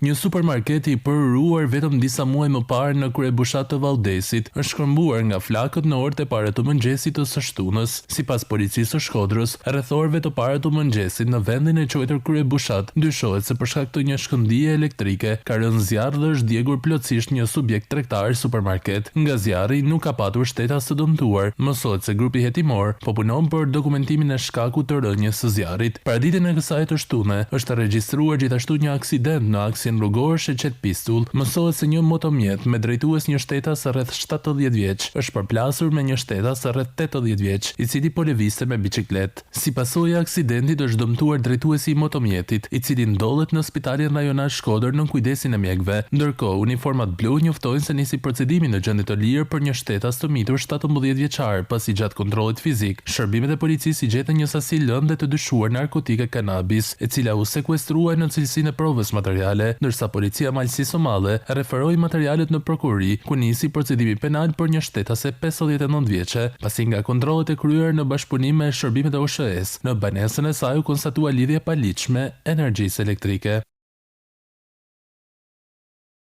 Një supermarket i përruar vetëm disa muaj më parë në kryebushat të Valldesit është shkëmbuar nga flakët në orët e para të mëngjesit të së shtunës. Sipas policisë së Shkodrës, rreth orëve të para të mëngjesit në vendin e quajtur kryebushat, dyshohet se për shkak të një shkëndije elektrike ka rënë zjarr dhe është djegur plotësisht një subjekt tregtar supermarket. Nga zjarri nuk ka patur shtetas të dëmtuar. Mësohet se grupi hetimor po punon për dokumentimin e shkakut të rënjes së zjarrit. Paraditjen e kësaj të shtune është regjistruar gjithashtu një aksident në aksin rrugor Sheqet Pistull. Mësohet se një motomjet me drejtues një shtetas rreth 70 vjeç është përplasur me një shtetas rreth 80 vjeç, i cili po lëvizte me biçikletë. Si pasojë e aksidentit është dëmtuar drejtuesi i motomjetit, i cili ndodhet në Spitalin Rajonal Shkodër në kujdesin e mjekëve. Ndërkohë, uniformat blu njoftojnë se nisi procedimi në gjendje të lirë për një shtetas të mitur 17 vjeçar, pasi gjatë kontrollit fizik, shërbimet e policisë i gjetën një sasi lëndë të dyshuar narkotike kanabis, e cila u sekuestrua në cilësinë e provës materiale, ndërsa policia Malësi Somale referoi materialet në prokurori, ku nisi procedimi penal për një shtetase 59 vjeçe, pasi nga kontrollet e kryer në bashkëpunim me shërbimet e OSHS, në banesën e saj u konstatua lidhje paligjshme energjisë elektrike.